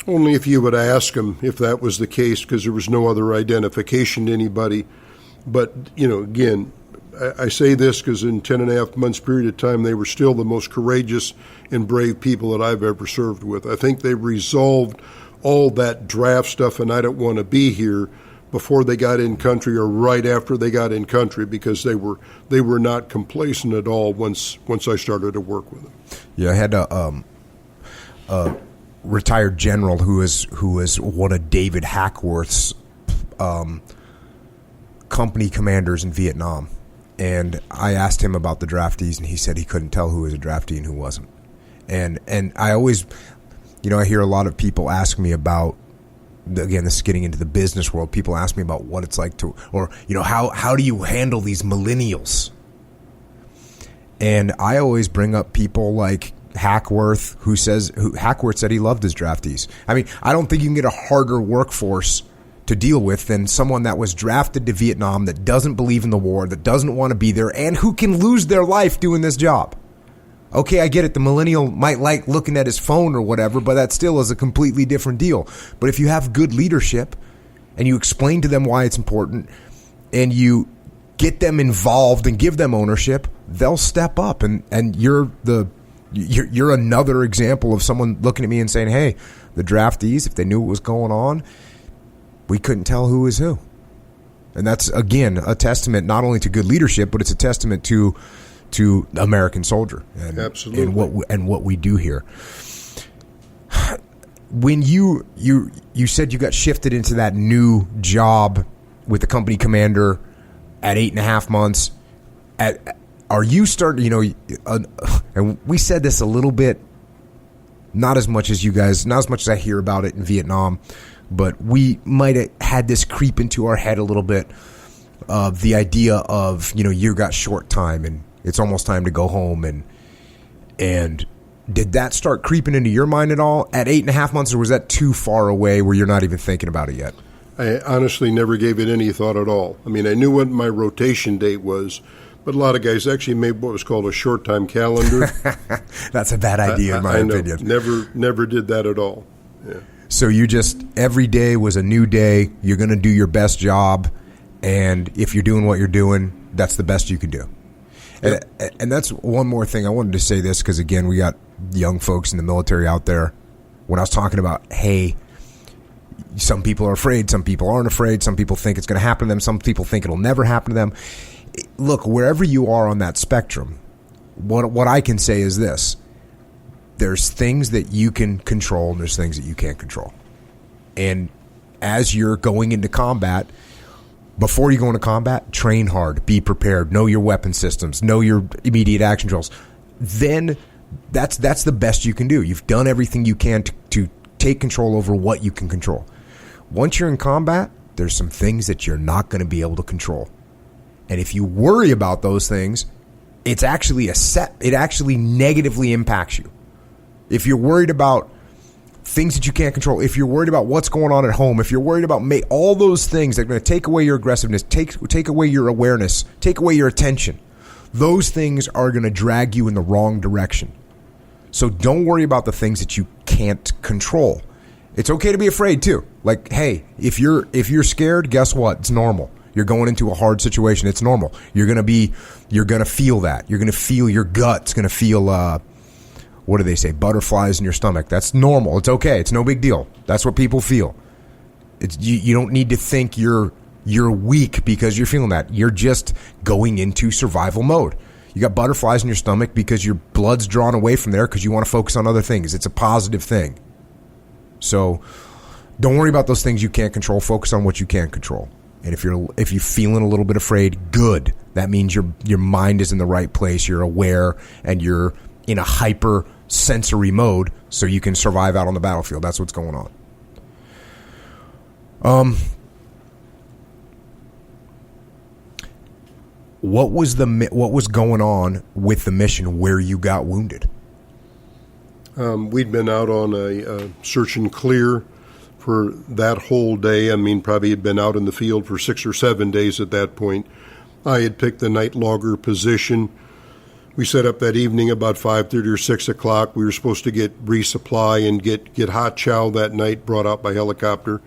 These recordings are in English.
Only if you would ask them if that was the case, because there was no other identification to anybody. But, again, I say this because in 10.5 months period of time, they were still the most courageous and brave people that I've ever served with. I think they resolved all that draft stuff, and I don't want to be here, before they got in country or right after they got in country, because they were not complacent at all once I started to work with them. Yeah, I had a retired general who was one of David Hackworth's company commanders in Vietnam, and I asked him about the draftees, and he said he couldn't tell who was a draftee and who wasn't. And I always, I hear a lot of people ask me about, again, this is getting into the business world. People ask me about what it's like to, or, how do you handle these millennials? And I always bring up people like Hackworth, Hackworth said he loved his draftees. I mean, I don't think you can get a harder workforce to deal with than someone that was drafted to Vietnam, that doesn't believe in the war, that doesn't want to be there, and who can lose their life doing this job. Okay, I get it. The millennial might like looking at his phone or whatever, but that still is a completely different deal. But if you have good leadership and you explain to them why it's important and you get them involved and give them ownership, they'll step up. And you're another example of someone looking at me and saying, hey, the draftees, if they knew what was going on, we couldn't tell who was who. And that's, again, a testament not only to good leadership, but it's a testament to the American soldier and, absolutely, and what we do here. When you said you got shifted into that new job with the company commander at 8.5 months, are you starting, and we said this a little bit, not as much as you guys, not as much as I hear about it in Vietnam, but we might have had this creep into our head a little bit of the idea of, you got short time and it's almost time to go home. And did that start creeping into your mind at all at 8.5 months, or was that too far away where you're not even thinking about it yet? I honestly never gave it any thought at all. I mean, I knew what my rotation date was, but a lot of guys actually made what was called a short time calendar. That's a bad idea, in my opinion. Never did that at all. Yeah. So you just, every day was a new day. You're going to do your best job, and if you're doing what you're doing, that's the best you can do. And that's one more thing. I wanted to say this because, again, we got young folks in the military out there. When I was talking about, hey, some people are afraid, some people aren't afraid, some people think it's going to happen to them, some people think it'll never happen to them. Look, wherever you are on that spectrum, what I can say is this. There's things that you can control and there's things that you can't control. And as you're going into combat, before you go into combat, train hard, be prepared, know your weapon systems, know your immediate action drills. Then that's the best you can do. You've done everything you can to take control over what you can control. Once you're in combat, there's some things that you're not going to be able to control. And if you worry about those things, it actually negatively impacts you. If you're worried about things that you can't control, if you're worried about what's going on at home, if you're worried about all those things that are going to take away your aggressiveness, take away your awareness, take away your attention, those things are going to drag you in the wrong direction. So don't worry about the things that you can't control. It's okay to be afraid too. Like, hey, if you're scared, guess what? It's normal. You're going into a hard situation. It's normal. You're going to feel that. You're going to feel your gut's going to feel, what do they say? Butterflies in your stomach. That's normal. It's okay. It's no big deal. That's what people feel. You don't need to think you're weak because you're feeling that. You're just going into survival mode. You got butterflies in your stomach because your blood's drawn away from there because you want to focus on other things. It's a positive thing. So don't worry about those things you can't control. Focus on what you can control. And if you're feeling a little bit afraid, good. That means your mind is in the right place. You're aware and you're in a hyper sensory mode so you can survive out on the battlefield. That's what's going on. What was going on with the mission where you got wounded? We'd been out on a search and clear for that whole day. I mean, probably had been out in the field for 6 or 7 days at that point. I had picked the night logger position. We set up that evening about 5:30 or 6 o'clock. We were supposed to get resupply and get hot chow that night brought out by helicopter.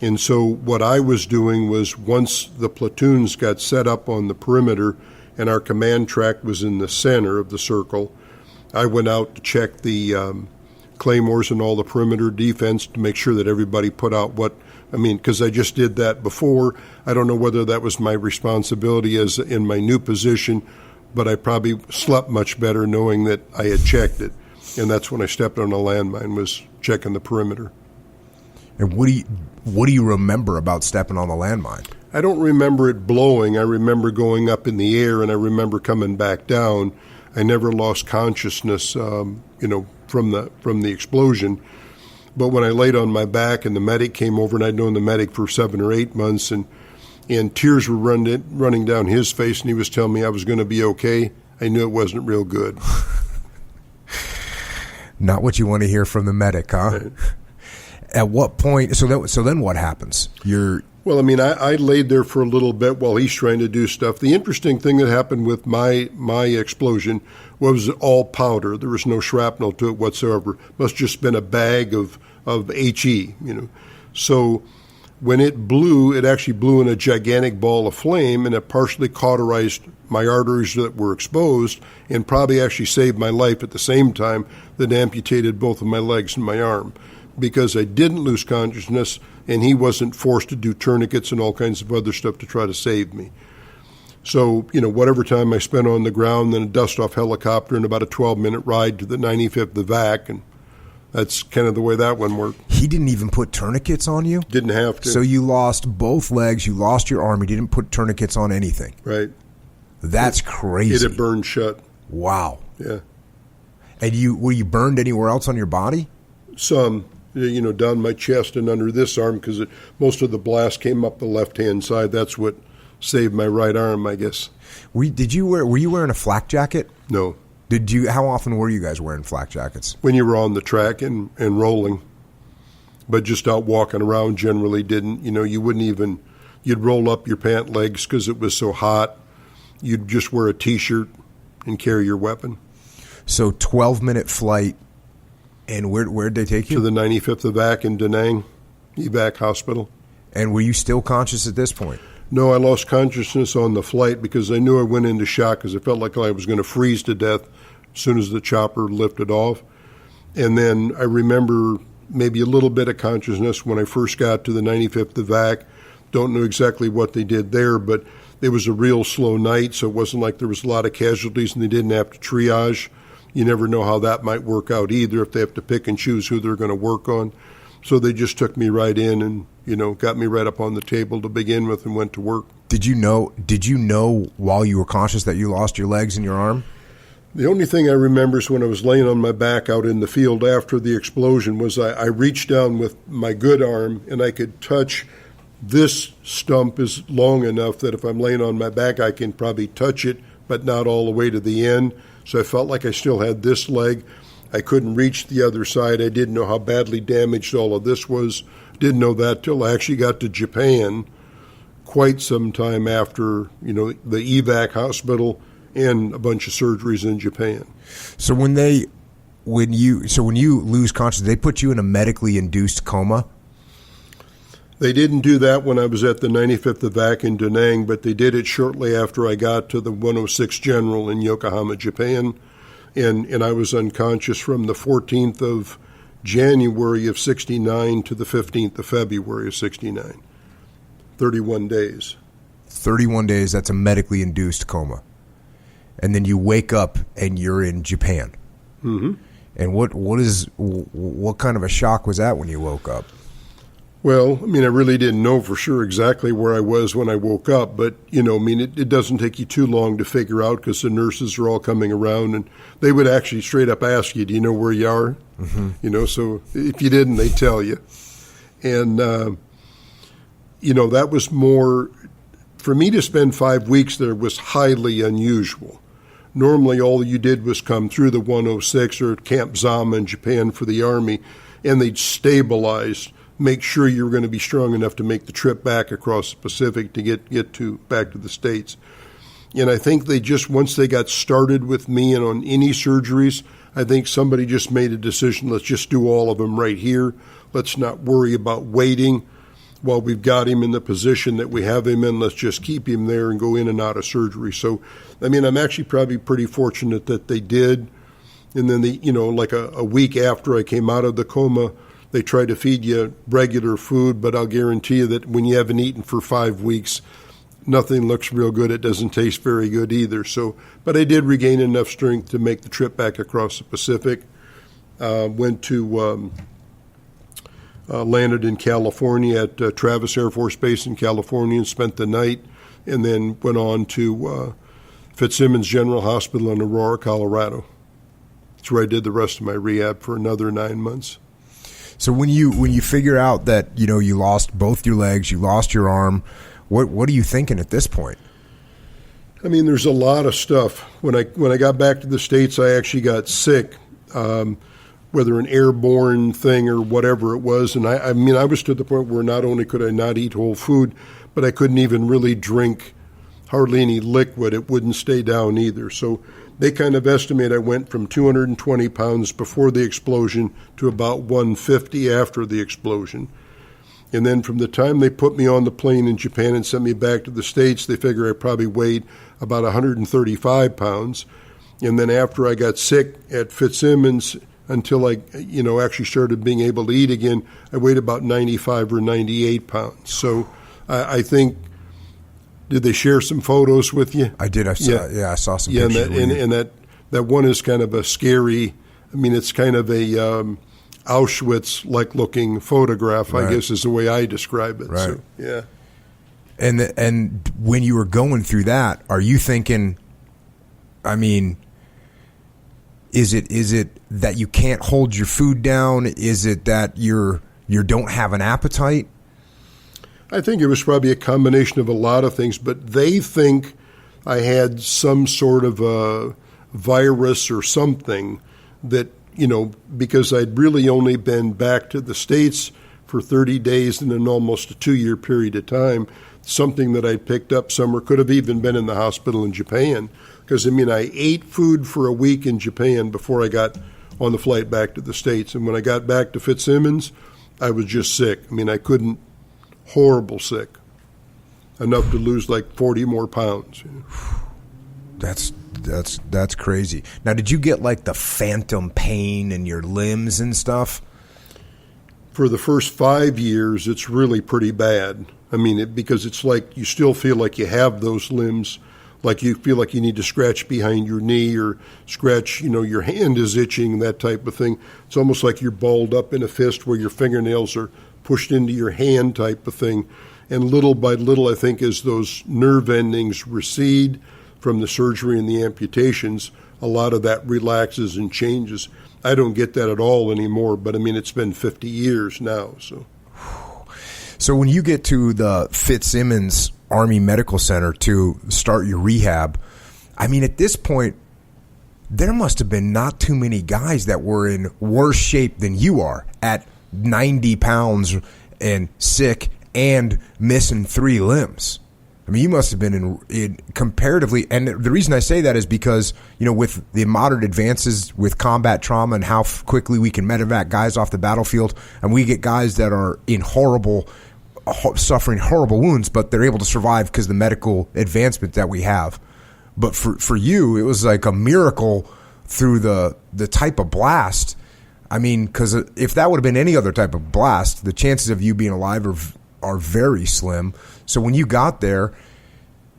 And so what I was doing was, once the platoons got set up on the perimeter and our command track was in the center of the circle, I went out to check the claymores and all the perimeter defense to make sure that everybody put out because I just did that before. I don't know whether that was my responsibility as in my new position, but I probably slept much better knowing that I had checked it. And that's when I stepped on a landmine, was checking the perimeter. And what do you remember about stepping on the landmine? I don't remember it blowing. I remember going up in the air, and I remember coming back down. I never lost consciousness, from the explosion. But when I laid on my back and the medic came over, and I'd known the medic for 7 or 8 months, and tears were running down his face, and he was telling me I was going to be okay, I knew it wasn't real good. Not what you want to hear from the medic, huh? Right. At what point? So then what happens? I laid there for a little bit while he's trying to do stuff. The interesting thing that happened with my explosion was all powder. There was no shrapnel to it whatsoever. Must just been a bag of HE, So when it blew, it actually blew in a gigantic ball of flame, and it partially cauterized my arteries that were exposed, and probably actually saved my life at the same time that amputated both of my legs and my arm, because I didn't lose consciousness, and he wasn't forced to do tourniquets and all kinds of other stuff to try to save me. So, whatever time I spent on the ground, then a dust-off helicopter and about a 12-minute ride to the 95th Evac, and that's kind of the way that one worked. He didn't even put tourniquets on you? Didn't have to. So you lost both legs, you lost your arm, you didn't put tourniquets on anything. Right. That's crazy. It had burned shut. Wow. Yeah. And were you burned anywhere else on your body? Some, down my chest and under this arm, because most of the blast came up the left-hand side. That's what saved my right arm, I guess. Were you wearing a flak jacket? No. How often were you guys wearing flak jackets? When you were on the track and rolling, but just out walking around generally didn't. You'd roll up your pant legs because it was so hot. You'd just wear a T-shirt and carry your weapon. So 12-minute flight, and where'd they take you? To the 95th Evac in Da Nang, Evac Hospital. And were you still conscious at this point? No, I lost consciousness on the flight because I knew I went into shock because I felt like I was going to freeze to death as soon as the chopper lifted off. And then I remember maybe a little bit of consciousness when I first got to the 95th Evac. Don't know exactly what they did there, but it was a real slow night, so it wasn't like there was a lot of casualties and they didn't have to triage. You never know how that might work out either, if they have to pick and choose who they're going to work on. So they just took me right in and, got me right up on the table to begin with and went to work. Did you know while you were conscious that you lost your legs and your arm? The only thing I remember is when I was laying on my back out in the field after the explosion was I reached down with my good arm and I could touch. This stump is long enough that if I'm laying on my back, I can probably touch it, but not all the way to the end. So I felt like I still had this leg. I couldn't reach the other side. I didn't know how badly damaged all of this was. Didn't know that till I actually got to Japan quite some time after, the evac hospital and a bunch of surgeries in Japan. So when you lose consciousness, they put you in a medically induced coma? They didn't do that when I was at the 95th Evac in Da Nang, but they did it shortly after I got to the 106 General in Yokohama, Japan. And I was unconscious from the 14th of January of 69 to the 15th of February of 69. 31 days. 31 days, that's a medically induced coma. And then you wake up and you're in Japan. Mm-hmm. And what kind of a shock was that when you woke up? Well, I really didn't know for sure exactly where I was when I woke up, but, it doesn't take you too long to figure out because the nurses are all coming around and they would actually straight up ask you, do you know where you are? Mm-hmm. So if you didn't, they'd tell you. And, that was more, for me to spend 5 weeks there was highly unusual. Normally all you did was come through the 106 or Camp Zama in Japan for the Army, and they'd stabilize, make sure you were going to be strong enough to make the trip back across the Pacific to get back to the States. And I think they just, once they got started with me and on any surgeries, I think somebody just made a decision, let's just do all of them right here. Let's not worry about waiting while we've got him in the position that we have him in. Let's just keep him there and go in and out of surgery. So, I mean, I'm actually probably pretty fortunate that they did. And then, like a week after I came out of the coma, they try to feed you regular food, but I'll guarantee you that when you haven't eaten for 5 weeks, nothing looks real good. It doesn't taste very good either. So, but I did regain enough strength to make the trip back across the Pacific. Went to landed in California at Travis Air Force Base in California and spent the night, and then went on to Fitzsimmons General Hospital in Aurora, Colorado. That's where I did the rest of my rehab for another 9 months. So when you figure out that you lost both your legs, you lost your arm, what are you thinking at this point? I mean, there's a lot of stuff. When I got back to the States, I actually got sick, whether an airborne thing or whatever it was. And I mean, I was to the point where not only could I not eat whole food, but I couldn't even really drink hardly any liquid. It wouldn't stay down either. So they kind of estimate I went from 220 pounds before the explosion to about 150 after the explosion. And then from the time they put me on the plane in Japan and sent me back to the States, they figure I probably weighed about 135 pounds. And then after I got sick at Fitzsimmons, until I, actually started being able to eat again, I weighed about 95 or 98 pounds. So I think, did they share some photos with you? I did. I saw some pictures. And that one is kind of a scary, I mean, it's kind of a Auschwitz-like looking photograph, right. I guess is the way I describe it. Right. So, yeah. And when you were going through that, are you thinking, I mean, is it that you can't hold your food down? Is it that you don't have an appetite? I think it was probably a combination of a lot of things, but they think I had some sort of a virus or something that, because I'd really only been back to the States for 30 days in an almost a 2-year period of time, something that I picked up somewhere, could have even been in the hospital in Japan. Because, I ate food for a week in Japan before I got on the flight back to the States. And when I got back to Fitzsimmons, I was just sick. I couldn't, horrible sick, enough to lose like 40 more pounds. That's crazy. Now, did you get like the phantom pain in your limbs and stuff? For the first 5 years, it's really pretty bad. Because it's like you still feel like you have those limbs, like you feel like you need to scratch behind your knee or scratch, your hand is itching, that type of thing. It's almost like you're balled up in a fist where your fingernails are pushed into your hand type of thing. And little by little, I think, as those nerve endings recede from the surgery and the amputations, a lot of that relaxes and changes. I don't get that at all anymore, but it's been 50 years now. So when you get to the Fitzsimmons Army Medical Center to start your rehab, at this point, there must have been not too many guys that were in worse shape than you are at 90 pounds and sick and missing 3 limbs. You must have been in comparatively, and the reason I say that is because, with the modern advances with combat trauma and how quickly we can medevac guys off the battlefield, and we get guys that are in suffering horrible wounds, but they're able to survive because of the medical advancement that we have. But for you, it was like a miracle through the type of blast. Because if that would have been any other type of blast, the chances of you being alive are very slim. So when you got there,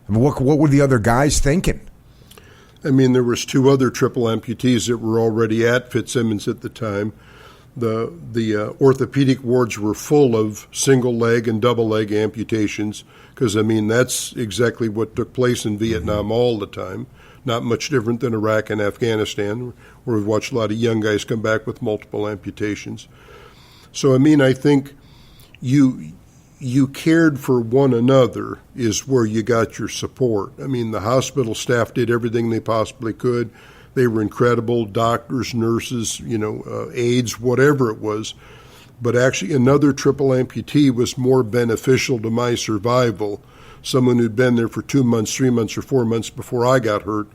what were the other guys thinking? There was 2 other triple amputees that were already at Fitzsimmons at the time. The orthopedic wards were full of single leg and double leg amputations because, that's exactly what took place in Vietnam all the time. Not much different than Iraq and Afghanistan, where we've watched a lot of young guys come back with multiple amputations. So, I think you cared for one another is where you got your support. The hospital staff did everything they possibly could. They were incredible, doctors, nurses, aides, whatever it was. But actually another triple amputee was more beneficial to my survival. someone who'd been there for 2 months, 3 months, or 4 months before I got hurt.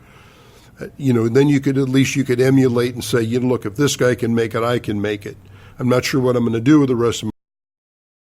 Then you could emulate and say, look, if this guy can make it, I can make it. I'm not sure what I'm going to do with the rest of